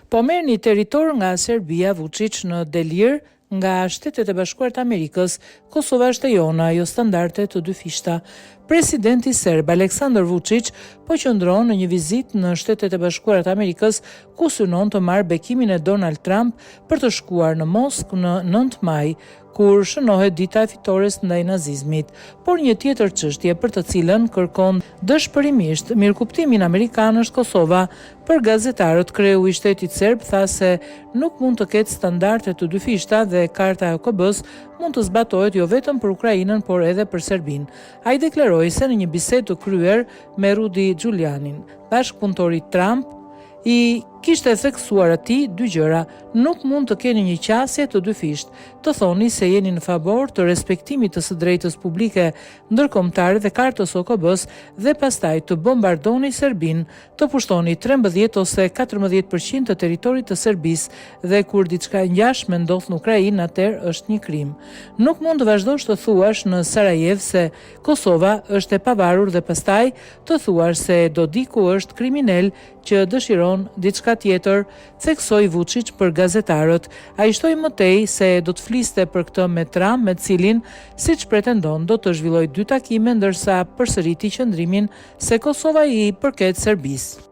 Po merr një territor nga Serbia, Vučić në delir nga Shtetet e Bashkuara të Amerikës, Kosova është e jona, ajo standarde të dy fishta. Presidenti serb Aleksandar Vučić po qëndron në një vizitë në Shtetet e Bashkuara të Amerikës, ku synon të marrë bekimin e Donald Trump për të shkuar në Moskë në 9 maj, kur shënohet dita e fitores ndaj nazizmit, por një tjetër çështje për të cilën kërkon dëshpërimisht mirëkuptimin amerikan është Kosova. Për gazetarët, kreu i shtetit serb tha se nuk mund të ketë standarde të dy fishta dhe karta e OKB-s mund të zbatohet jo vetëm për Ukrainën, por edhe për Serbinë. Ai deklaroi se në një bisedë të kryer me Rudy Giulianin, bashkëpunëtori Trump, i kishte theksuar atij dy gjëra: nuk mund të keni një qasje të dy fisht, të thoni se jeni në favor të respektimit të së drejtës publike ndërkombëtare dhe kartës OKB-s dhe pastaj të bombardoni Serbinë, të pushtoni 13 ose 14% të territorit të Serbisë dhe kur diçka e ngjashme ndodh në Ukrainë, atëherë është një krim. Nuk mund të vazhdosh të thuash në Sarajev se Kosova është e pavarur dhe pastaj të thuash se Dodiku është kriminal që dëshiron diçka tjetër, theksoi Vučić për gazetarët. Ai shtoi më tej se do të fliste për këtë me Trump, me cilin, siç pretendon, do të zhvillojë 2 takime ndërsa përsëriti qëndrimin se Kosova i përket Serbisë.